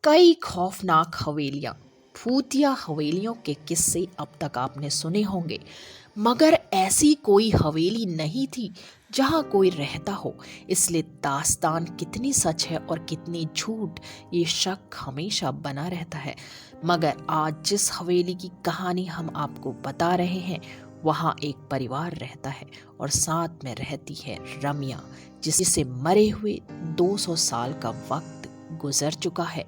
कई खौफनाक हवेलियां, भूतिया हवेलियों के किस्से अब तक आपने सुने होंगे, मगर ऐसी कोई हवेली नहीं थी जहां कोई रहता हो। इसलिए दास्तान कितनी सच है और कितनी झूठ, ये शक हमेशा बना रहता है। मगर आज जिस हवेली की कहानी हम आपको बता रहे हैं, वहाँ एक परिवार रहता है और साथ में रहती है रमिया, जिसे मरे हुए 200 साल का वक्त गुजर चुका है।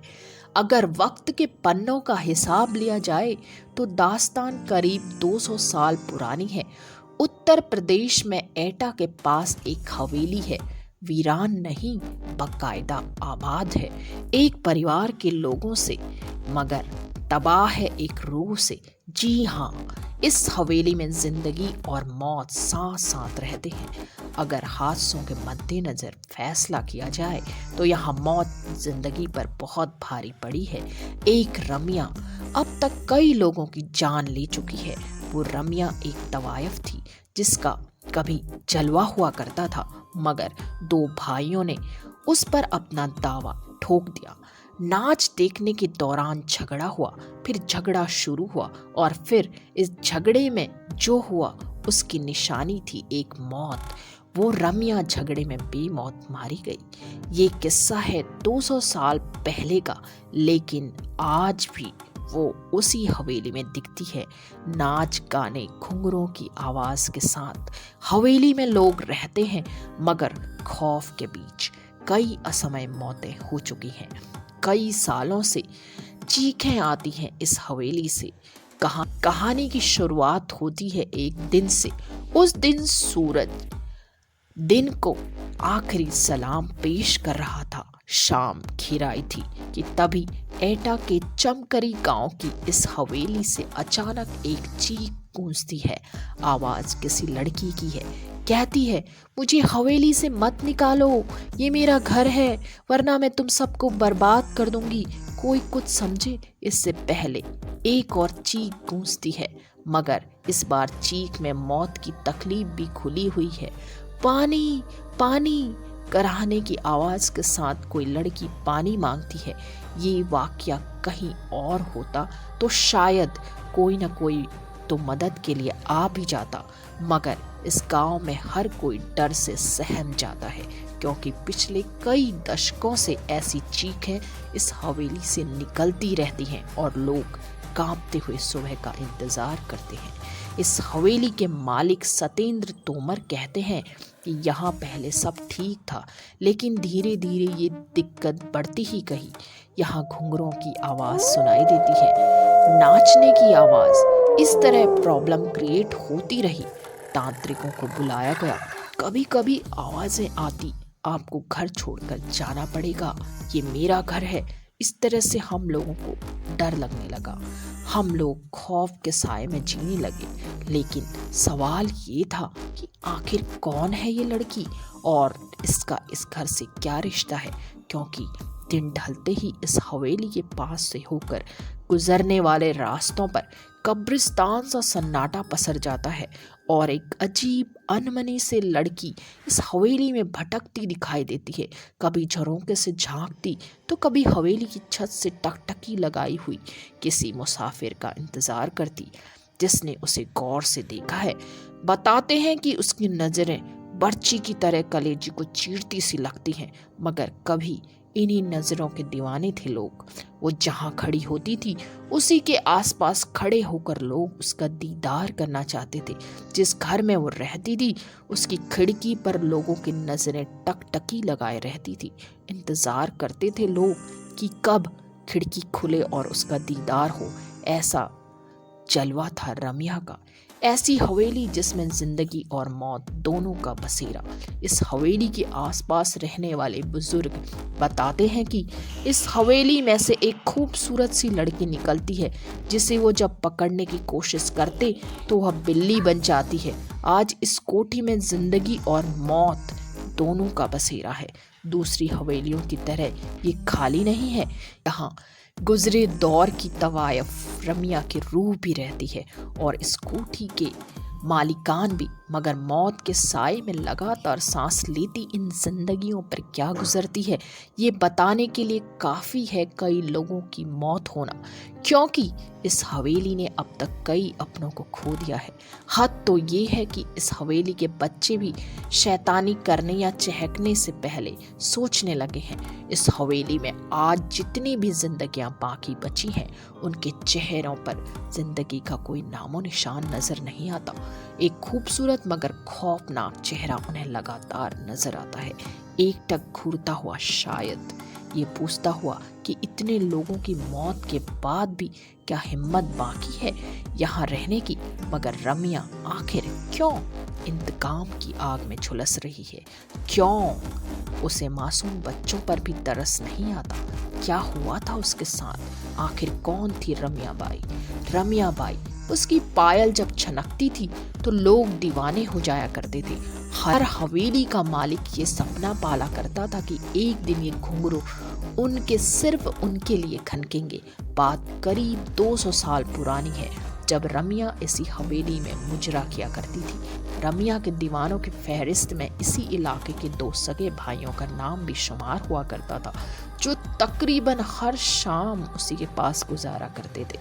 अगर वक्त के पन्नों का हिसाब लिया जाए तो दास्तान करीब 200 साल पुरानी है। उत्तर प्रदेश में एटा के पास एक हवेली है। वीरान नहीं, बाकायदा आबाद है एक परिवार के लोगों से, मगर तबाह है एक रूह से। जी हाँ, इस हवेली में जिंदगी और मौत साथ साथ रहते हैं। अगर हादसों के मद्देनजर फैसला किया जाए तो यहाँ मौत जिंदगी पर बहुत भारी पड़ी है। एक रमिया अब तक कई लोगों की जान ले चुकी है। वो रमिया एक तवायफ थी जिसका कभी जलवा हुआ करता था, मगर दो भाइयों ने उस पर अपना दावा ठोक दिया। नाच देखने के दौरान झगड़ा हुआ, फिर झगड़ा शुरू हुआ और फिर इस झगड़े में जो हुआ उसकी निशानी थी एक मौत। वो रमिया झगड़े में बेमौत मारी गई। ये किस्सा है 200 साल पहले का, लेकिन आज भी वो उसी हवेली में दिखती है, नाच गाने घुंघरों की आवाज के साथ। हवेली में लोग रहते हैं, मगर खौफ के बीच कई असमय मौतें हो चुकी हैं। कई सालों से चीखें आती हैं इस हवेली से। कहानी की शुरुआत होती है एक दिन से। उस दिन सूरज दिन को आखिरी सलाम पेश कर रहा था। शाम घिर आई थी कि तभी एटा के चमकरी गांव की इस हवेली से अचानक एक चीख गूंजती है। आवाज किसी लड़की की है। कहती है, मुझे हवेली से मत निकालो, ये मेरा घर है, वरना मैं तुम सबको बर्बाद कर दूंगी। कोई कुछ समझे इससे पहले एक और चीख गूंजती है, मगर इस बार चीख में मौत की तकलीफ भी खुली हुई है। पानी पानी कराहने की आवाज के साथ कोई लड़की पानी मांगती है। ये वाकया कहीं और होता तो शायद कोई न कोई तो मदद के लिए आ भी जाता, मगर इस गांव में हर कोई डर से सहम जाता है, क्योंकि पिछले कई दशकों से ऐसी चीखें इस हवेली से निकलती रहती हैं और लोग कांपते हुए सुबह का इंतजार करते हैं। इस हवेली के मालिक सतेंद्र तोमर कहते हैं कि यहाँ पहले सब ठीक था, लेकिन धीरे धीरे ये दिक्कत बढ़ती ही गई। यहाँ घुंघरों की आवाज़ सुनाई देती है, नाचने की आवाज़। इस तरह प्रॉब्लम क्रिएट होती रही। तांत्रिकों को बुलाया गया। कभी कभी आवाज़ें आती, आपको घर छोड़कर जाना पड़ेगा, ये मेरा घर है। इस तरह से हम लोगों को डर लगने लगा। हम लोग खौफ के साए में जीने लगे। लेकिन सवाल ये था कि आखिर कौन है ये लड़की और इसका इस घर से क्या रिश्ता है, क्योंकि दिन ढलते ही इस हवेली के पास से होकर गुजरने वाले रास्तों पर कब्रिस्तान सा सन्नाटा पसर जाता है और एक अजीब अनमनी से लड़की इस हवेली में भटकती दिखाई देती है। कभी झरोखे से झांकती तो कभी हवेली की छत से टकटकी लगाई हुई किसी मुसाफिर का इंतजार करती जिसने उसे गौर से देखा है। बताते हैं कि उसकी नजरें बर्ची की तरह कलेजी को चीरती सी लगती हैं, मगर कभी इन्हीं नजरों के दीवाने थे लोग। वो जहाँ खड़ी होती थी उसी के आसपास खड़े होकर लोग उसका दीदार करना चाहते थे। जिस घर में वो रहती थी उसकी खिड़की पर लोगों की नजरें टकटकी लगाए रहती थी। इंतजार करते थे लोग कि कब खिड़की खुले और उसका दीदार हो। ऐसा जलवा था रमिया का। ऐसी हवेली जिसमें जिंदगी और मौत दोनों का बसेरा। इस हवेली के आसपास रहने वाले बुजुर्ग बताते हैं कि इस हवेली में से एक खूबसूरत सी लड़की निकलती है, जिसे वो जब पकड़ने की कोशिश करते तो वह बिल्ली बन जाती है। आज इस कोठी में जिंदगी और मौत दोनों का बसेरा है। दूसरी हवेलियों की तरह ये खाली नहीं है। यहाँ गुजरे दौर की तवायफ रमिया की रूह भी रहती है और इस कोठी के मालिकान भी, मगर मौत के साए में लगातार सांस लेती इन जिंदगियों पर क्या गुजरती है ये बताने के लिए काफ़ी है कई लोगों की मौत होना, क्योंकि इस हवेली ने अब तक कई अपनों को खो दिया है। हद तो ये है कि इस हवेली के बच्चे भी शैतानी करने या चहकने से पहले सोचने लगे हैं। इस हवेली में आज जितनी भी जिंदगियां बाकी बची हैं उनके चेहरों पर जिंदगी का कोई नामो निशान नजर नहीं आता। एक खूबसूरत मगर खौफनाक चेहरा उन्हें लगातार नजर आता है, एकटक घूरता हुआ, शायद ये पूछता हुआ कि इतने लोगों की मौत के बाद भी क्या हिम्मत बाकी है यहाँ रहने की। मगर रम्या आखिर क्यों इंतकाम की आग में झुलस रही है? क्यों उसे मासूम बच्चों पर भी तरस नहीं आता? क्या हुआ था उसके साथ? आखिर कौन थी रम्या बाई? रम्या बाई, उसकी पायल जब छनकती थी तो लोग दीवाने हो जाया करते थे। हर हवेली का मालिक ये सपना पाला करता था कि एक दिन ये घुंघरू सिर्फ उनके लिए खनकेंगे। बात करीब 200 साल पुरानी है, जब रम्या इसी हवेली में मुजरा किया करती थी। रम्या के दीवानों की फहरिस्त में इसी इलाके के 2 सगे भाइयों का नाम भी शुमार हुआ करता था, जो तकरीबन हर शाम उसी के पास गुजारा करते थे।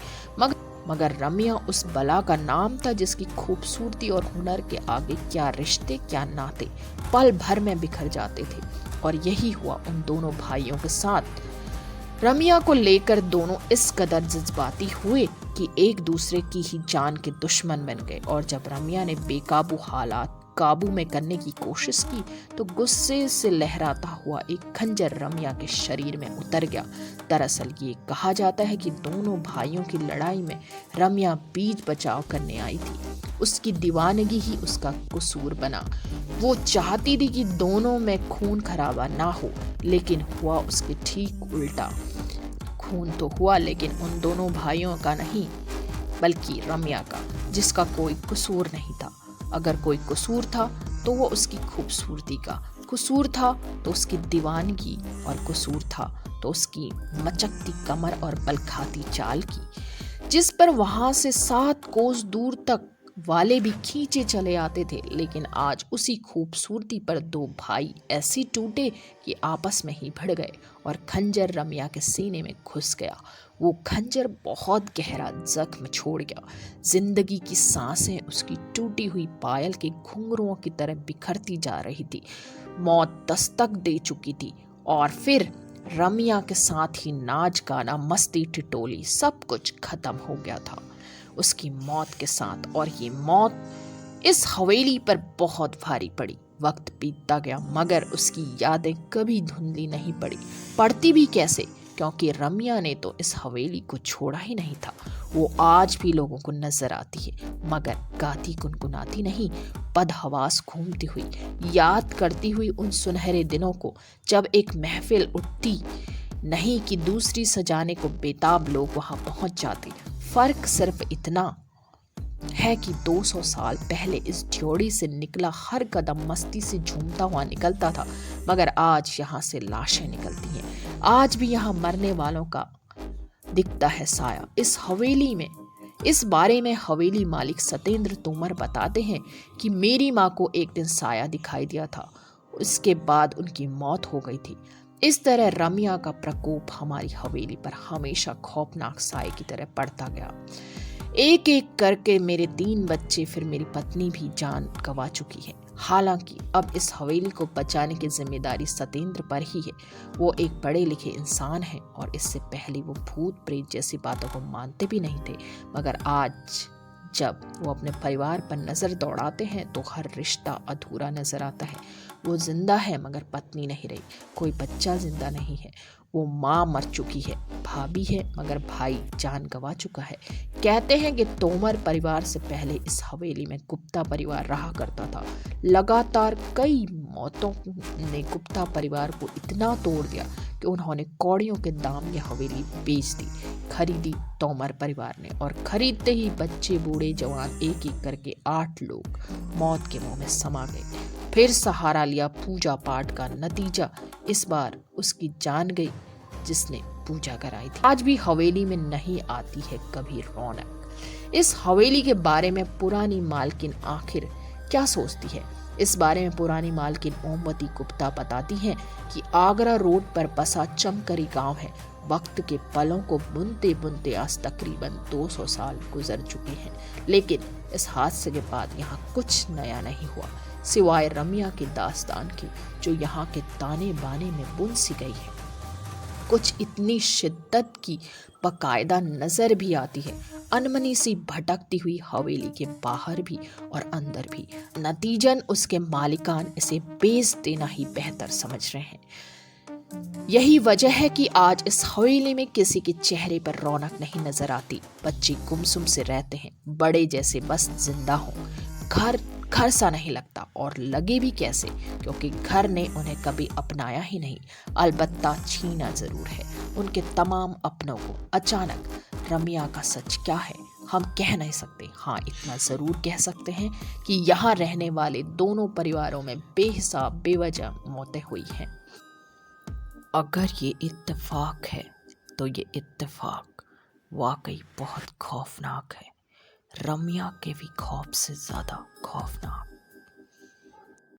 मगर रम्या उस बला का नाम था जिसकी खूबसूरती और हुनर के आगे क्या रिश्ते क्या नाते पल भर में बिखर जाते थे। और यही हुआ उन दोनों भाइयों के साथ। रम्या को लेकर दोनों इस कदर जज्बाती हुए कि एक दूसरे की ही जान के दुश्मन बन गए। और जब रम्या ने बेकाबू हालात काबू में करने की कोशिश की तो गुस्से से लहराता हुआ एक खंजर रम्या के शरीर में उतर गया। दरअसल ये कहा जाता है कि दोनों भाइयों की लड़ाई में रम्या बीच बचाव करने आई थी। उसकी दीवानगी ही उसका कसूर बना। वो चाहती थी कि दोनों में खून खराबा ना हो, लेकिन हुआ उसके ठीक उल्टा। खून तो हुआ, लेकिन उन दोनों भाइयों का नहीं, बल्कि रम्या का, जिसका कोई कसूर नहीं था। अगर कोई कसूर था तो वो उसकी खूबसूरती का, कसूर था तो उसकी दीवानगी, और कसूर था तो उसकी मचकती कमर और बलखाती चाल की, जिस पर वहां से 7 कोस दूर तक वाले भी खींचे चले आते थे। लेकिन आज उसी खूबसूरती पर 2 भाई ऐसे टूटे कि आपस में ही भिड़ गए और खंजर रम्या के सीने में घुस गया। वो खंजर बहुत गहरा जख्म छोड़ गया। जिंदगी की सांसें उसकी टूटी हुई पायल के घुंघरुओं की तरह बिखरती जा रही थी। मौत दस्तक दे चुकी थी और फिर रम्या के साथ ही नाच गाना, मस्ती ठिठोली, सब कुछ खत्म हो गया था उसकी मौत के साथ। और ये मौत इस हवेली पर बहुत भारी पड़ी। वक्त बीतता गया मगर उसकी यादें कभी धुंधली नहीं पड़ती भी कैसे, क्योंकि रम्या ने तो इस हवेली को छोड़ा ही नहीं था। वो आज भी लोगों को नजर आती है, मगर गाती गुनगुनाती नहीं, बदहवास घूमती हुई, याद करती हुई उन सुनहरे दिनों को जब एक महफिल उठती नहीं कि दूसरी सजाने को बेताब लोग वहां पहुंच जाते। फर्क सिर्फ इतना है कि 200 साल पहले इस ड्योढ़ी से निकला हर कदम मस्ती से झूमता हुआ निकलता था, मगर आज यहाँ से लाशें निकलती हैं। आज भी यहाँ मरने वालों का दिखता है साया। इस बारे में हवेली मालिक सतेंद्र तोमर बताते हैं कि मेरी माँ को एक दिन साया दिखाई दिया था, उसके बाद उनकी मौत हो गई थी। इस तरह रम्या का प्रकोप हमारी हवेली पर हमेशा खौफनाक साए की तरह पड़ता गया। एक एक करके मेरे 3 बच्चे, फिर मेरी पत्नी भी जान गंवा चुकी है। हालांकि अब इस हवेली को बचाने की जिम्मेदारी सतेंद्र पर ही है। वो एक पढ़े लिखे इंसान हैं और इससे पहले वो भूत प्रेत जैसी बातों को मानते भी नहीं थे, मगर आज जब वो अपने परिवार पर नज़र दौड़ाते हैं तो हर रिश्ता अधूरा नजर आता है। वो जिंदा है मगर पत्नी नहीं रही, कोई बच्चा जिंदा नहीं है, वो माँ मर चुकी है, भाभी है मगर भाई जान गंवा चुका है। कहते हैं कि तोमर परिवार से पहले इस हवेली में गुप्ता परिवार रहा करता था। लगातार कई मौतों ने गुप्ता परिवार को इतना तोड़ दिया कि उन्होंने कौड़ियों के दाम ये हवेली बेच दी। खरीदी तोमर परिवार ने, और खरीदते ही बच्चे बूढ़े जवान एक एक करके 8 लोग मौत के मुंह में समा गए। फिर सहारा लिया पूजा पाठ का, नतीजा इस बार उसकी जान गई जिसने पूजा कराई थी। आज भी हवेली में नहीं आती है कभी रौनक, इस हवेली के बारे में पुरानी मालकिन आखिर क्या सोचती है? इस बारे में पुरानी मालकिन मोमबत्ती गुप्ता बताती हैं कि आगरा रोड पर बसा चमकरी गांव है। वक्त के पलों को बुनते बुनते आज तकरीबन 200 साल गुजर चुके हैं, लेकिन इस हादसे के बाद यहाँ कुछ नया नहीं हुआ, सिवाय रमिया की दास्तान की, जो यहाँ के ताने बाने में बुन सी गई है। कुछ इतनी शिद्दत की बकायदा नजर भी आती है, अनमनी सी भटकती हुई हवेली के बाहर भी और अंदर भी। नतीजन उसके मालिकान इसे बेच देना ही बेहतर समझ रहे हैं। यही वजह है कि आज इस हवेली में किसी के चेहरे पर रौनक नहीं नजर आती। बच्चे गुमसुम से रहते हैं, बड़े जैसे बस जिंदा हो। घर घर सा नहीं लगता, और लगे भी कैसे, क्योंकि घर ने उन्हें कभी अपनाया ही नहीं, अलबत्ता छीना जरूर है उनके तमाम अपनों को। अचानक रमिया का सच क्या है हम कह नहीं सकते। हाँ, इतना जरूर कह सकते हैं कि यहाँ रहने वाले दोनों परिवारों में बेहिसाब बेवजह मौतें हुई हैं। अगर ये इत्तेफाक है तो ये इत्तेफाक वाकई बहुत खौफनाक है, रमिया के भी खौफ से ज्यादा खौफनाक।